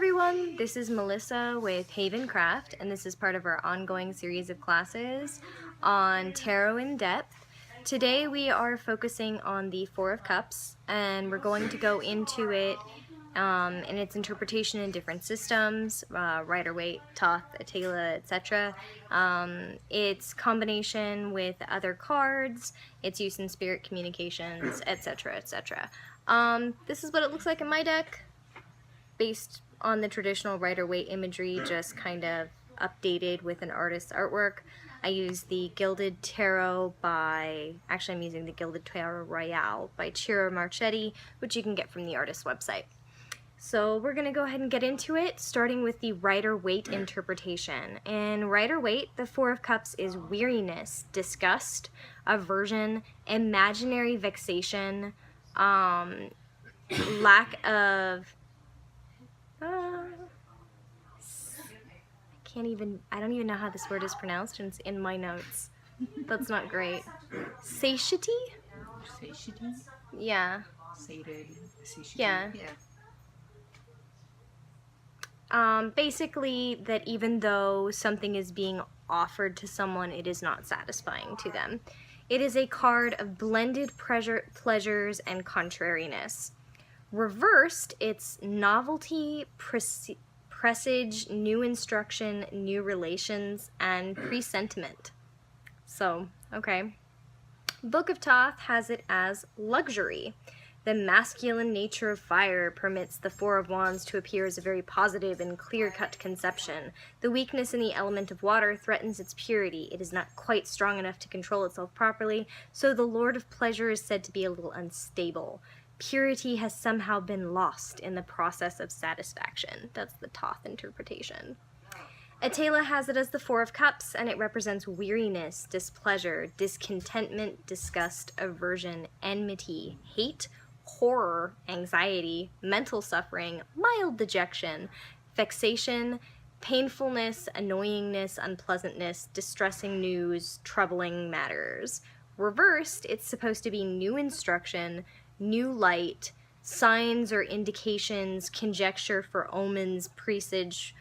everyone, this is Melissa with Haven Craft, and this is part of our ongoing series of classes on Tarot in Depth. Today we are focusing on the Four of Cups, and we're going to go into it in its interpretation in different systems, Rider-Waite, Thoth, Atala, etc. Its combination with other cards, its use in spirit communications, etc., etc. This is what it looks like in my deck, based on the traditional Rider-Waite imagery, just kind of updated with an artist's artwork. I use the Gilded Tarot I'm using the Gilded Tarot Royale by Ciro Marchetti, which you can get from the artist's website. So we're going to go ahead and get into it, starting with the Rider-Waite interpretation. In Rider-Waite, the Four of Cups is weariness, disgust, aversion, imaginary vexation, lack of... I don't even know how this word is pronounced, and it's in my notes. That's not great. Satiety? Satiety? Yeah. Sated. Satiety. Yeah. Basically that even though something is being offered to someone, it is not satisfying to them. It is a card of blended pleasures and contrariness. Reversed, it's novelty, presage, new instruction, new relations, and presentiment. So, okay. Book of Thoth has it as luxury. The masculine nature of fire permits the Four of Wands to appear as a very positive and clear-cut conception. The weakness in the element of water threatens its purity. It is not quite strong enough to control itself properly, so the Lord of Pleasure is said to be a little unstable. Purity has somehow been lost in the process of satisfaction. That's the Thoth interpretation. Atala has it as the Four of Cups, and it represents weariness, displeasure, discontentment, disgust, aversion, enmity, hate, horror, anxiety, mental suffering, mild dejection, vexation, painfulness, annoyingness, unpleasantness, distressing news, troubling matters. Reversed, it's supposed to be new instruction, new light, signs or indications, conjecture for omens, presage,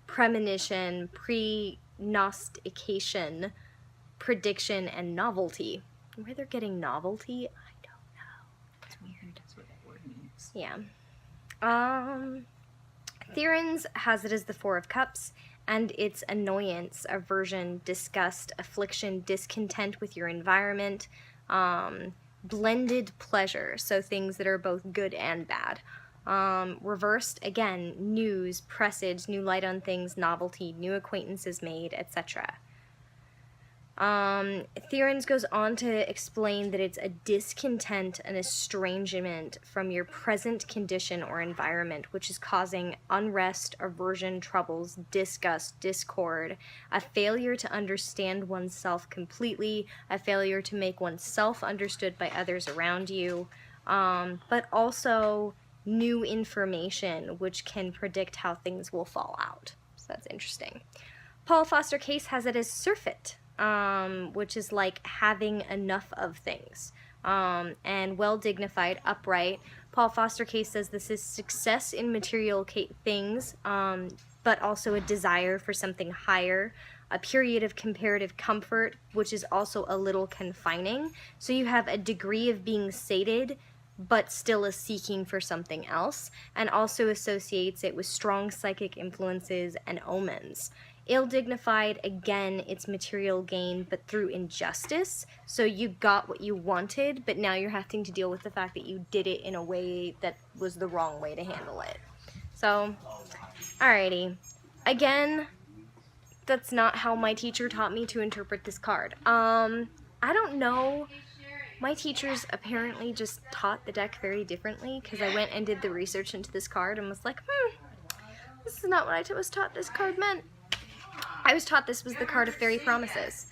premonition, prognostication, prediction, and novelty. Where they're getting novelty, I don't know. It's weird. That's what that word means. Yeah. Theron's has it as the Four of Cups, and it's annoyance, aversion, disgust, affliction, discontent with your environment, blended pleasure, so things that are both good and bad. Reversed, again, news, presage, new light on things, novelty, new acquaintances made, etc. Theron's goes on to explain that it's a discontent and estrangement from your present condition or environment, which is causing unrest, aversion, troubles, disgust, discord, a failure to understand oneself completely, a failure to make oneself understood by others around you, but also new information which can predict how things will fall out. So that's interesting. Paul Foster Case has it as surfeit, which is like having enough of things, and well dignified, upright. Paul Foster Case says this is success in material things, but also a desire for something higher, a period of comparative comfort, which is also a little confining. So you have a degree of being sated, but still is seeking for something else, and also associates it with strong psychic influences and omens. Ill-dignified, again, it's material gain, but through injustice. So you got what you wanted, but now you're having to deal with the fact that you did it in a way that was the wrong way to handle it. So, alrighty. Again, that's not how my teacher taught me to interpret this card. I don't know. My teachers apparently just taught the deck very differently, because I went and did the research into this card and was like, this is not what I was taught this card meant. I was taught this was the card of fairy promises,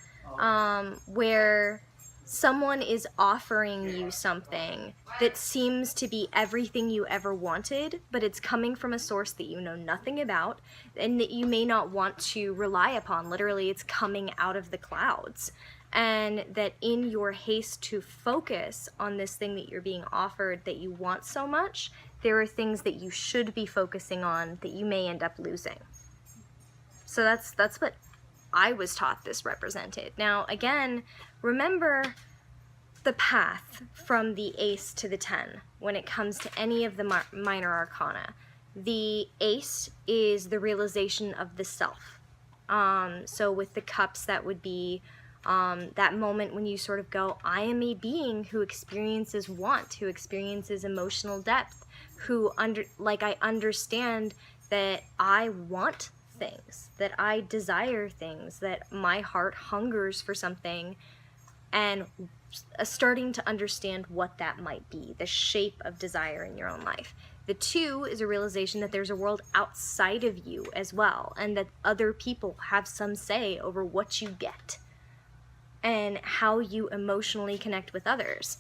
where someone is offering you something that seems to be everything you ever wanted, but it's coming from a source that you know nothing about and that you may not want to rely upon. Literally, it's coming out of the clouds. And that in your haste to focus on this thing that you're being offered that you want so much, there are things that you should be focusing on that you may end up losing. So that's what I was taught this represented. Now, again, remember the path from the ace to the 10 when it comes to any of the minor arcana. The ace is the realization of the self. So with the cups, that would be that moment when you sort of go, I am a being who experiences want, who experiences emotional depth, I understand that I want things, that I desire things, that my heart hungers for something, and starting to understand what that might be, the shape of desire in your own life. The 2 is a realization that there's a world outside of you as well, and that other people have some say over what you get and how you emotionally connect with others.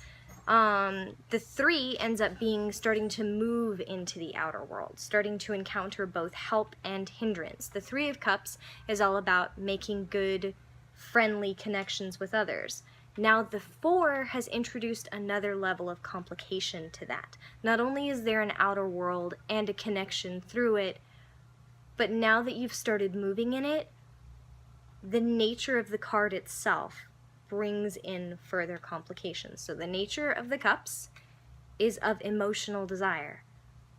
The 3 ends up being starting to move into the outer world, starting to encounter both help and hindrance. The 3 of Cups is all about making good, friendly connections with others. Now the 4 has introduced another level of complication to that. Not only is there an outer world and a connection through it, but now that you've started moving in it, the nature of the card itself brings in further complications. So the nature of the Cups is of emotional desire.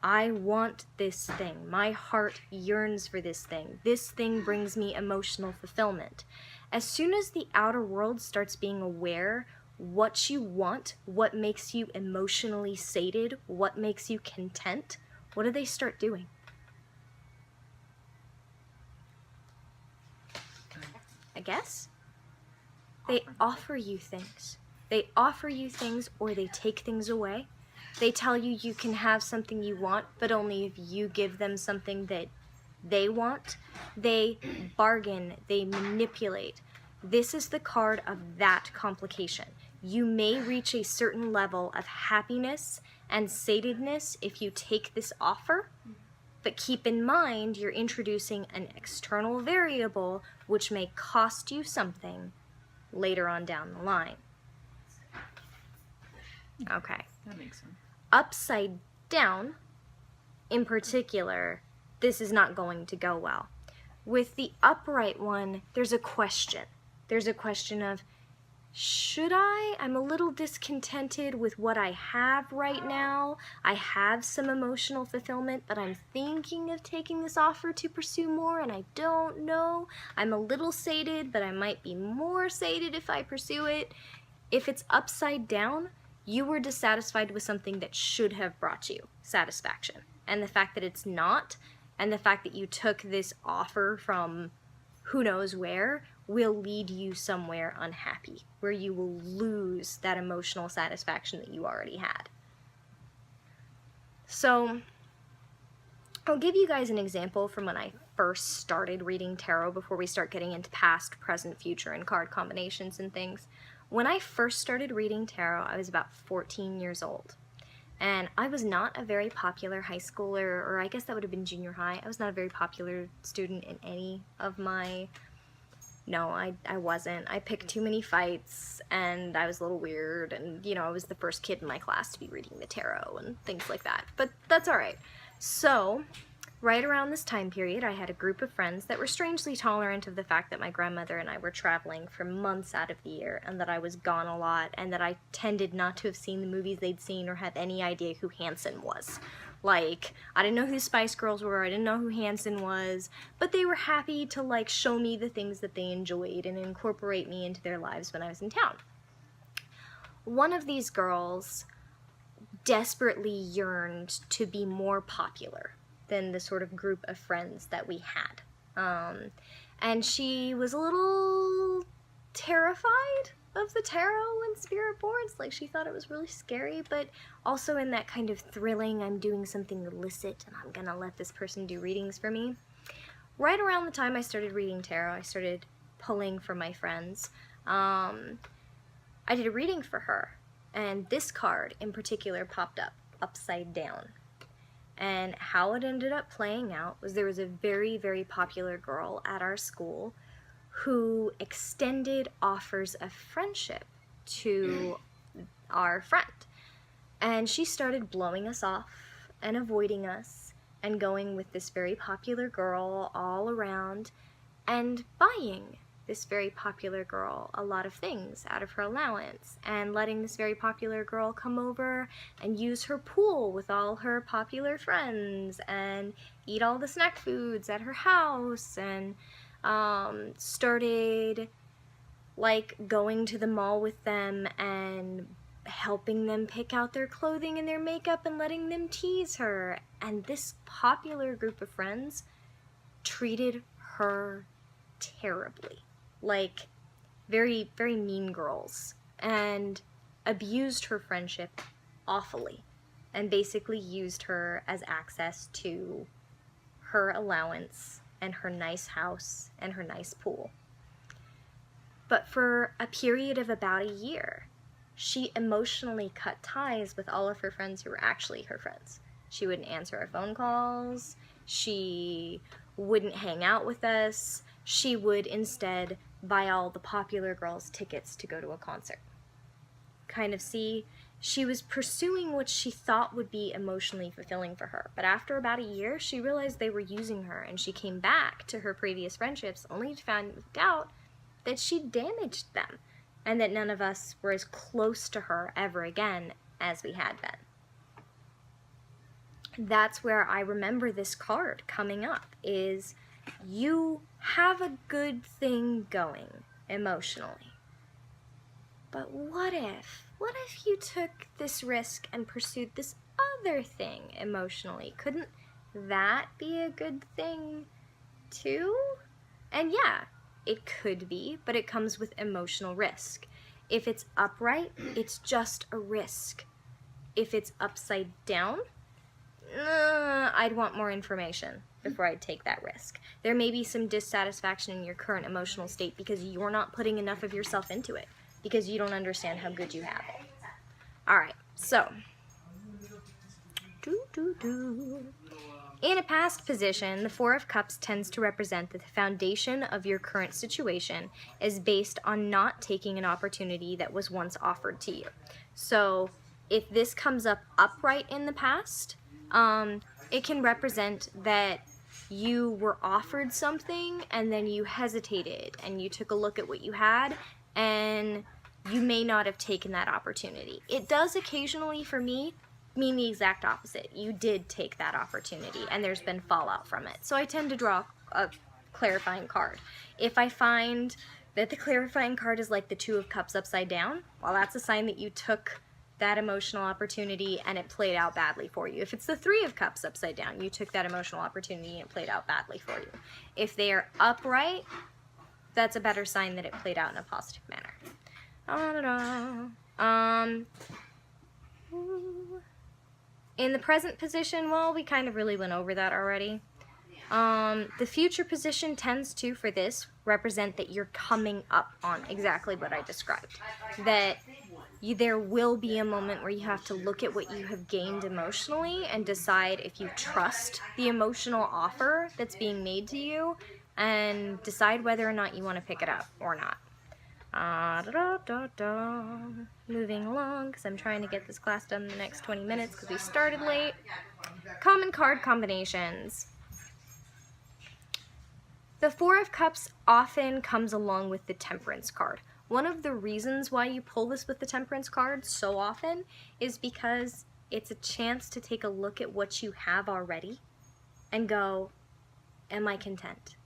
I want this thing. My heart yearns for this thing. This thing brings me emotional fulfillment. As soon as the outer world starts being aware what you want, what makes you emotionally sated, what makes you content, what do they start doing? I guess? They offer you things. They offer you things, or they take things away. They tell you you can have something you want, but only if you give them something that they want. They bargain, they manipulate. This is the card of that complication. You may reach a certain level of happiness and satedness if you take this offer, but keep in mind you're introducing an external variable which may cost you something later on down the line. Okay. That makes sense. Upside down, in particular, this is not going to go well. With the upright one, there's a question. There's a question of, should I? I'm a little discontented with what I have right now. I have some emotional fulfillment, but I'm thinking of taking this offer to pursue more, and I don't know. I'm a little sated, but I might be more sated if I pursue it. If it's upside down, you were dissatisfied with something that should have brought you satisfaction. And the fact that it's not, and the fact that you took this offer from who knows where, will lead you somewhere unhappy, where you will lose that emotional satisfaction that you already had. So, I'll give you guys an example from when I first started reading tarot before we start getting into past, present, future, and card combinations and things. When I first started reading tarot, I was about 14 years old. And I was not a very popular high schooler, or I guess that would have been junior high. I was not a very popular student in any of my... No, I wasn't. I picked too many fights, and I was a little weird, and, you know, I was the first kid in my class to be reading the tarot and things like that. But that's alright. So, right around this time period, I had a group of friends that were strangely tolerant of the fact that my grandmother and I were traveling for months out of the year, and that I was gone a lot, and that I tended not to have seen the movies they'd seen or have any idea who Hanson was. Like, I didn't know who the Spice Girls were, I didn't know who Hanson was, but they were happy to, like, show me the things that they enjoyed and incorporate me into their lives when I was in town. One of these girls desperately yearned to be more popular than the sort of group of friends that we had. And she was a little terrified of the tarot and spirit boards. Like, she thought it was really scary, but also in that kind of thrilling, I'm doing something illicit and I'm gonna let this person do readings for me. Right around the time I started reading tarot, I started pulling for my friends. I did a reading for her, and this card in particular popped up upside down. And how it ended up playing out was there was a very, very popular girl at our school who extended offers of friendship to our friend. And she started blowing us off and avoiding us and going with this very popular girl all around and buying this very popular girl a lot of things out of her allowance, and letting this very popular girl come over and use her pool with all her popular friends and eat all the snack foods at her house, and started like going to the mall with them and helping them pick out their clothing and their makeup and letting them tease her. And this popular group of friends treated her terribly, like very, very mean girls, and abused her friendship awfully, and basically used her as access to her allowance and her nice house and her nice pool. But for a period of about a year, she emotionally cut ties with all of her friends who were actually her friends. She wouldn't answer our phone calls. She wouldn't hang out with us. She would instead buy all the popular girls tickets to go to a concert. Kind of see, she was pursuing what she thought would be emotionally fulfilling for her. But after about a year, she realized they were using her, and she came back to her previous friendships only to find out that she damaged them, and that none of us were as close to her ever again as we had been. That's where I remember this card coming up, is you have a good thing going emotionally. But what if you took this risk and pursued this other thing emotionally? Couldn't that be a good thing too? And yeah, it could be, but it comes with emotional risk. If it's upright, it's just a risk. If it's upside down, I'd want more information before I'd take that risk. There may be some dissatisfaction in your current emotional state because you're not putting enough of yourself into it, because you don't understand how good you have it. Alright, so. In a past position, the Four of Cups tends to represent that the foundation of your current situation is based on not taking an opportunity that was once offered to you. So if this comes up upright in the past, it can represent that you were offered something and then you hesitated and you took a look at what you had and you may not have taken that opportunity. It does occasionally, for me, mean the exact opposite. You did take that opportunity and there's been fallout from it. So I tend to draw a clarifying card. If I find that the clarifying card is like the Two of Cups upside down, well, that's a sign that you took that emotional opportunity and it played out badly for you. If it's the Three of Cups upside down, you took that emotional opportunity and it played out badly for you. If they are upright, that's a better sign that it played out in a positive manner. In the present position, well, we kind of really went over that already. The future position tends to, for this, represent that you're coming up on exactly what I described. That there will be a moment where you have to look at what you have gained emotionally and decide if you trust the emotional offer that's being made to you, and decide whether or not you want to pick it up or not. Moving along, because I'm trying to get this class done in the next 20 minutes because we started late. Common card combinations. The Four of Cups often comes along with the Temperance card. One of the reasons why you pull this with the Temperance card so often is because it's a chance to take a look at what you have already and go, am I content?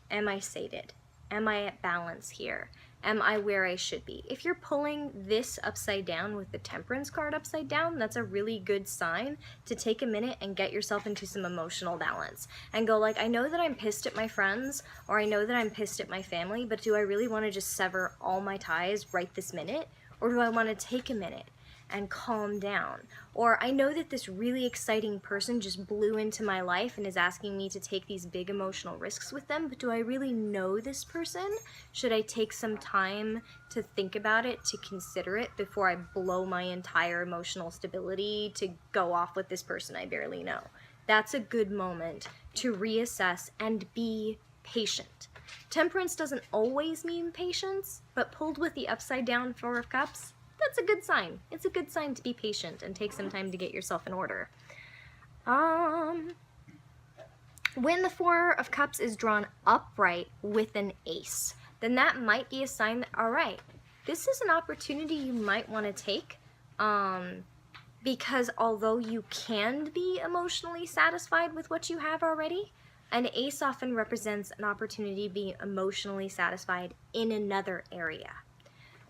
Am I sated? Am I at balance here? Am I where I should be? If you're pulling this upside down with the Temperance card upside down, that's a really good sign to take a minute and get yourself into some emotional balance. And go like, I know that I'm pissed at my friends, or I know that I'm pissed at my family, but do I really want to just sever all my ties right this minute? Or do I want to take a minute and calm down? Or I know that this really exciting person just blew into my life and is asking me to take these big emotional risks with them, but do I really know this person? Should I take some time to think about it, to consider it before I blow my entire emotional stability to go off with this person I barely know? That's a good moment to reassess and be patient. Temperance doesn't always mean patience, but pulled with the upside down Four of Cups, that's a good sign. It's a good sign to be patient and take some time to get yourself in order. When the Four of Cups is drawn upright with an ace, then that might be a sign that, all right, this is an opportunity you might want to take, because although you can be emotionally satisfied with what you have already, an ace often represents an opportunity to be emotionally satisfied in another area.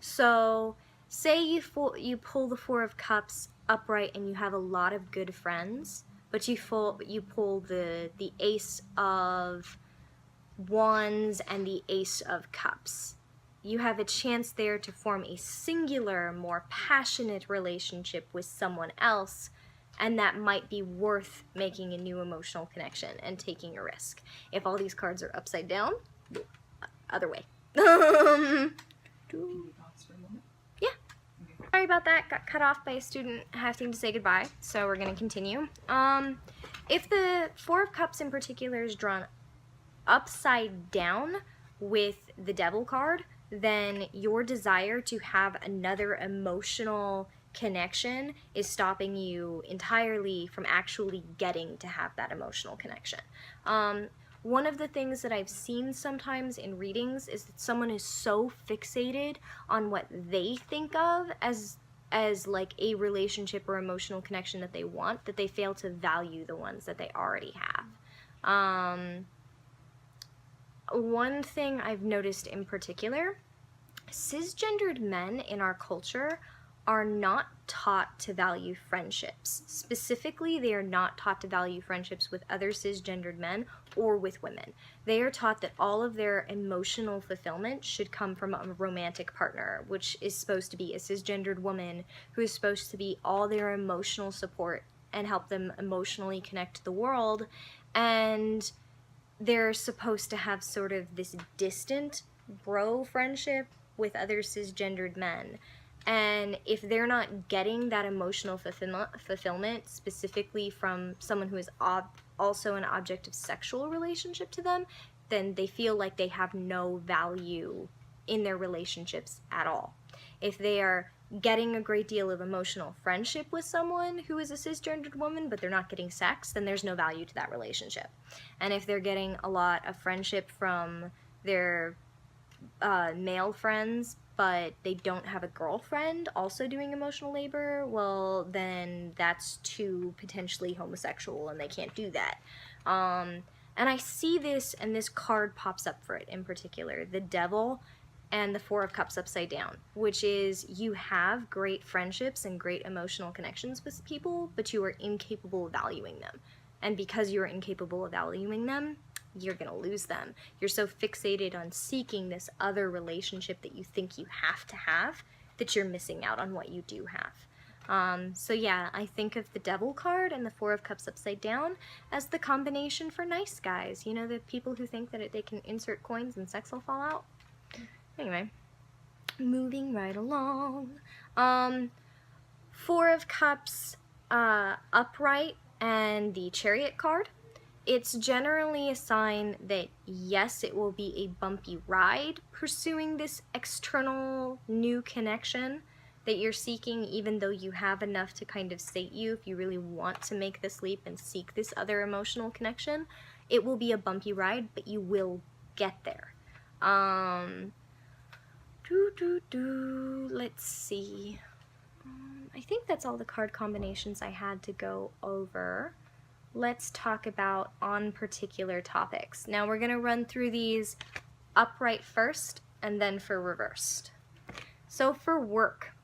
So say you pull the Four of Cups upright and you have a lot of good friends, but you pull the Ace of Wands and the Ace of Cups. You have a chance there to form a singular, more passionate relationship with someone else, and that might be worth making a new emotional connection and taking a risk. If all these cards are upside down, other way. Can you pause for a moment? Yeah. Okay. Sorry about that. Got cut off by a student having to say goodbye, so we're going to continue. If the Four of Cups in particular is drawn upside down with the Devil card, then your desire to have another emotional connection is stopping you entirely from actually getting to have that emotional connection. One of the things that I've seen sometimes in readings is that someone is so fixated on what they think of as like a relationship or emotional connection that they want, that they fail to value the ones that they already have. One thing I've noticed in particular, cisgendered men in our culture are not taught to value friendships. Specifically, they are not taught to value friendships with other cisgendered men or with women. They are taught that all of their emotional fulfillment should come from a romantic partner, which is supposed to be a cisgendered woman who is supposed to be all their emotional support and help them emotionally connect to the world. And they're supposed to have sort of this distant bro friendship with other cisgendered men. And if they're not getting that emotional fulfillment specifically from someone who is also an object of sexual relationship to them, then they feel like they have no value in their relationships at all. If they are getting a great deal of emotional friendship with someone who is a cisgendered woman, but they're not getting sex, then there's no value to that relationship. And if they're getting a lot of friendship from their male friends, but they don't have a girlfriend also doing emotional labor, well, then that's too potentially homosexual and they can't do that. And I see this, and this card pops up for it in particular, the Devil and the Four of Cups upside down, which is you have great friendships and great emotional connections with people, but you are incapable of valuing them. And because you're incapable of valuing them, you're gonna lose them. You're so fixated on seeking this other relationship that you think you have to have that you're missing out on what you do have. So yeah, I think of the Devil card and the Four of Cups upside down as the combination for nice guys. You know, the people who think that they can insert coins and sex will fall out. Anyway, moving right along. Four of Cups upright and the Chariot card. It's generally a sign that, yes, it will be a bumpy ride pursuing this external new connection that you're seeking, even though you have enough to kind of sate you if you really want to make this leap and seek this other emotional connection. It will be a bumpy ride, but you will get there. Let's see. I think that's all the card combinations I had to go over. Let's talk about on particular topics. Now we're going to run through these upright first and then for reversed. So for work,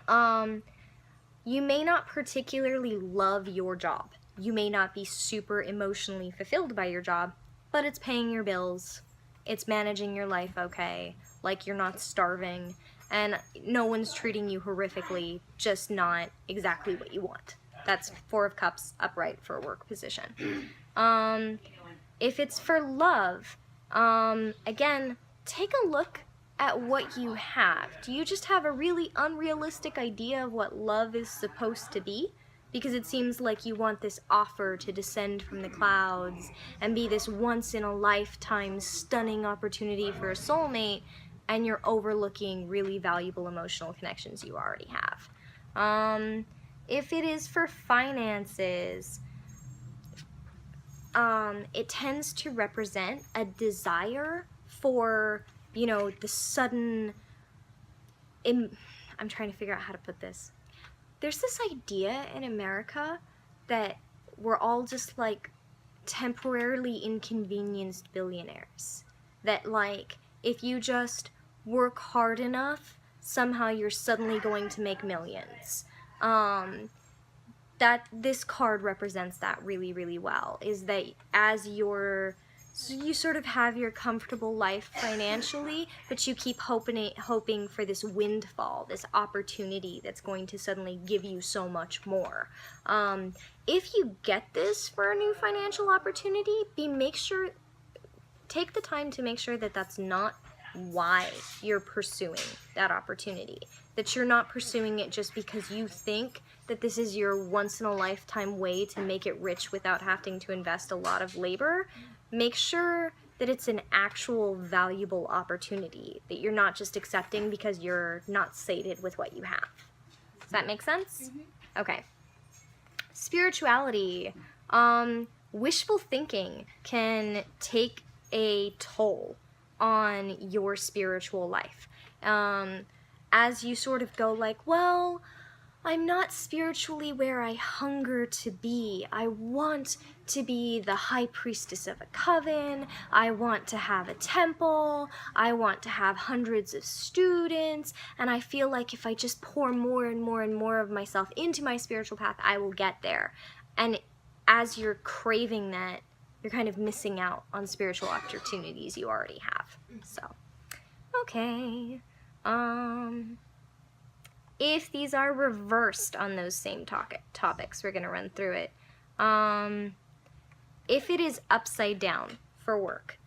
you may not particularly love your job. You may not be super emotionally fulfilled by your job, but it's paying your bills. It's managing your life okay, like you're not starving, and no one's treating you horrifically, just not exactly what you want. That's Four of Cups upright for a work position. If it's for love, again, take a look at what you have. Do you just have a really unrealistic idea of what love is supposed to be? Because it seems like you want this offer to descend from the clouds and be this once-in-a-lifetime stunning opportunity for a soulmate, and you're overlooking really valuable emotional connections you already have. If it is for finances, it tends to represent a desire for, you know, the sudden, I'm trying to figure out how to put this. There's this idea in America that we're all just like temporarily inconvenienced billionaires. That like, if you just work hard enough, somehow you're suddenly going to make millions. That this card represents that really, really well, is that as so you sort of have your comfortable life financially, but you keep hoping for this windfall, this opportunity that's going to suddenly give you so much more. If you get this for a new financial opportunity, take the time to make sure that that's not why you're pursuing that opportunity. That you're not pursuing it just because you think that this is your once-in-a-lifetime way to make it rich without having to invest a lot of labor. Make sure that it's an actual valuable opportunity, that you're not just accepting because you're not sated with what you have. Does that make sense? Mm-hmm. Okay. Spirituality. Wishful thinking can take a toll on your spiritual life. As you sort of go like, well, I'm not spiritually where I hunger to be. I want to be the high priestess of a coven. I want to have a temple. I want to have hundreds of students. And I feel like if I just pour more and more and more of myself into my spiritual path, I will get there. And as you're craving that, you're kind of missing out on spiritual opportunities you already have. So, okay. If these are reversed on those same topics, we're going to run through it. If it is upside down for work,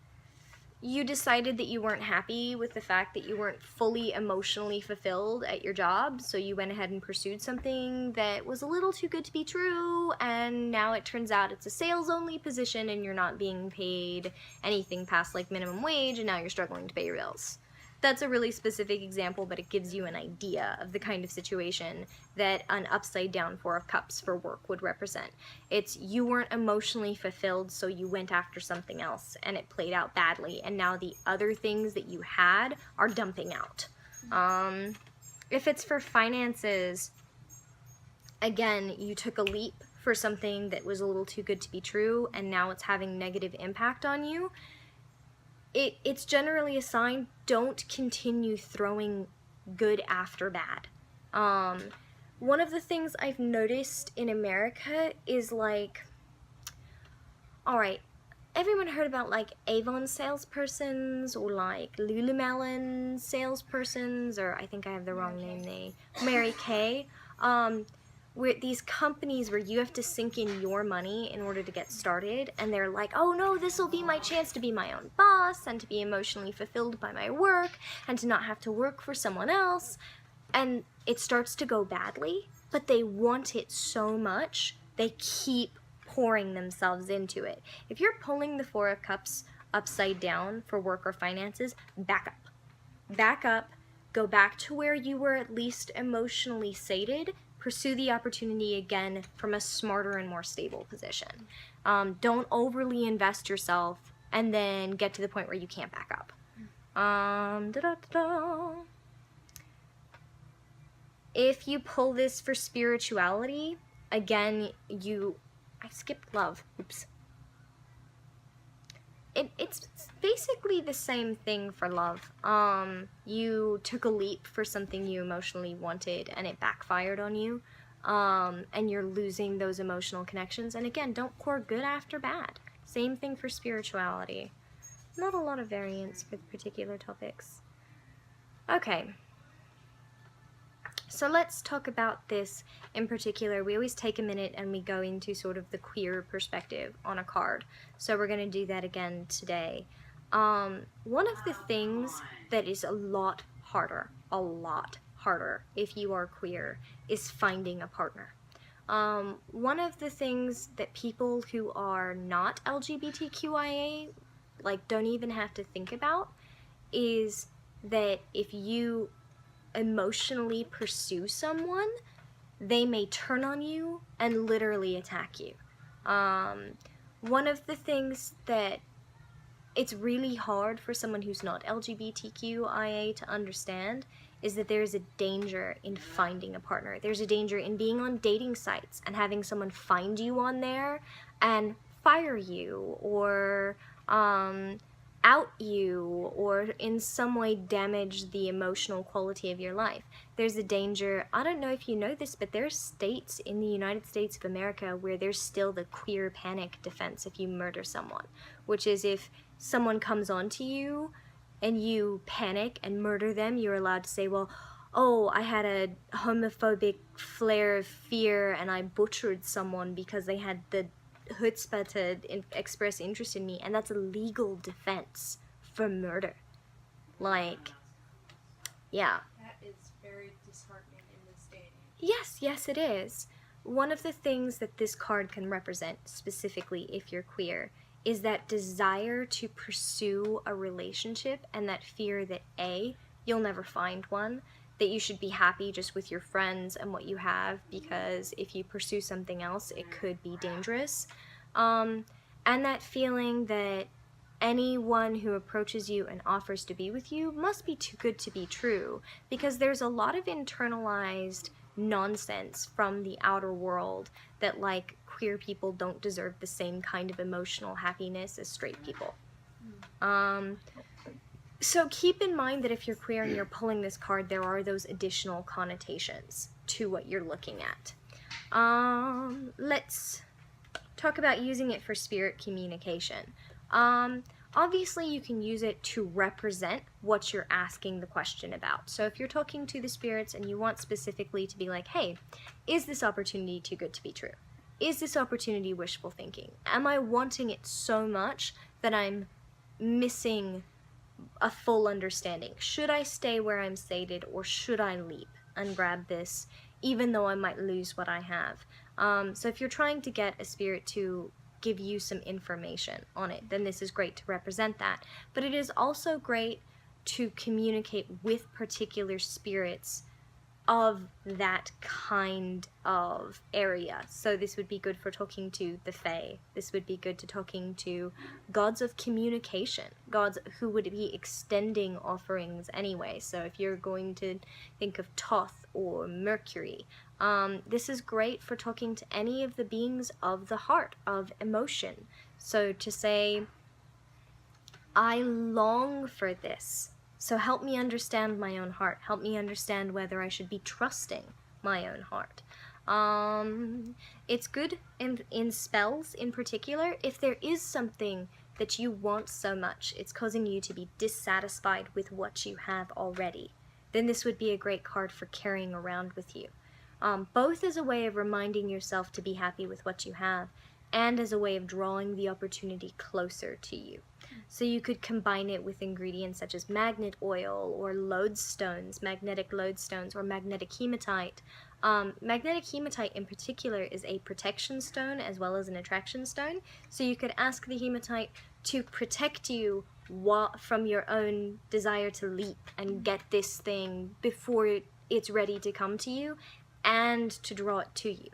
you decided that you weren't happy with the fact that you weren't fully emotionally fulfilled at your job, so you went ahead and pursued something that was a little too good to be true, and now it turns out it's a sales-only position and you're not being paid anything past like minimum wage, and now you're struggling to pay your bills. That's a really specific example, but it gives you an idea of the kind of situation that an upside down Four of Cups for work would represent. It's you weren't emotionally fulfilled, so you went after something else, and it played out badly, and now the other things that you had are dumping out. If it's for finances, again, you took a leap for something that was a little too good to be true, and now it's having negative impact on you. It's generally a sign, don't continue throwing good after bad. One of the things I've noticed in America is like, alright, everyone heard about like Avon salespersons or like Lululemon salespersons, or I think I have the wrong name, Mary Kay. Where these companies where you have to sink in your money in order to get started, and they're like, oh no, this will be my chance to be my own boss and to be emotionally fulfilled by my work and to not have to work for someone else. And it starts to go badly, but they want it so much, they keep pouring themselves into it. If you're pulling the Four of Cups upside down for work or finances, back up. Back up, go back to where you were at least emotionally sated. Pursue the opportunity again from a smarter and more stable position. Don't overly invest yourself and then get to the point where you can't back up. If you pull this for spirituality, again, I skipped love. Oops. It's basically the same thing for love. You took a leap for something you emotionally wanted and it backfired on you, and you're losing those emotional connections. And again, don't pour good after bad. Same thing for spirituality. Not a lot of variance for particular topics. Okay. So let's talk about this in particular. We always take a minute and we go into sort of the queer perspective on a card. So we're going to do that again today. One of the things that is a lot harder if you are queer is finding a partner. One of the things that people who are not LGBTQIA don't even have to think about is that if you emotionally pursue someone, they may turn on you and literally attack you. One of the things that it's really hard for someone who's not LGBTQIA to understand is that there's a danger in finding a partner. There's a danger in being on dating sites and having someone find you on there and fire you or out you or in some way damage the emotional quality of your life. There's a danger, I don't know if you know this, but there's states in the United States of America where there's still the queer panic defense if you murder someone, which is if someone comes onto you and you panic and murder them, you're allowed to say, well, oh, I had a homophobic flare of fear and I butchered someone because they had the chutzpah to express interest in me, and that's a legal defense for murder. Like, yeah. That is very disheartening in this day and age. Yes, it is. One of the things that this card can represent, specifically if you're queer, is that desire to pursue a relationship and that fear that A, you'll never find one, that you should be happy just with your friends and what you have, because if you pursue something else, it could be dangerous. And that feeling that anyone who approaches you and offers to be with you must be too good to be true, because there's a lot of internalized nonsense from the outer world that, like, queer people don't deserve the same kind of emotional happiness as straight people. So keep in mind that if you're queer and you're pulling this card, there are those additional connotations to what you're looking at. Let's talk about using it for spirit communication. Obviously, you can use it to represent what you're asking the question about. So if you're talking to the spirits and you want specifically to be like, hey, is this opportunity too good to be true? Is this opportunity wishful thinking? Am I wanting it so much that I'm missing a full understanding? Should I stay where I'm sated, or should I leap and grab this even though I might lose what I have? So if you're trying to get a spirit to give you some information on it, then this is great to represent that. But it is also great to communicate with particular spirits of that kind of area. So this would be good for talking to the Fae. This would be good to talking to gods of communication, gods who would be extending offerings anyway. So if you're going to think of Thoth or Mercury, this is great for talking to any of the beings of the heart, of emotion. So to say, I long for this, so help me understand my own heart. Help me understand whether I should be trusting my own heart. It's good in spells in particular. If there is something that you want so much, it's causing you to be dissatisfied with what you have already, then this would be a great card for carrying around with you. Both as a way of reminding yourself to be happy with what you have, and as a way of drawing the opportunity closer to you. So you could combine it with ingredients such as magnet oil or lodestones, magnetic lodestones, or magnetic hematite. Magnetic hematite in particular is a protection stone as well as an attraction stone. So you could ask the hematite to protect you from your own desire to leap and get this thing before it's ready to come to you, and to draw it to you,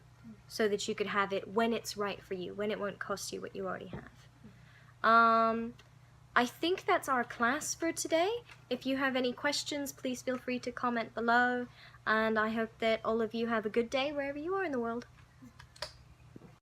so that you could have it when it's right for you, when it won't cost you what you already have. I think that's our class for today. If you have any questions, please feel free to comment below, and I hope that all of you have a good day wherever you are in the world.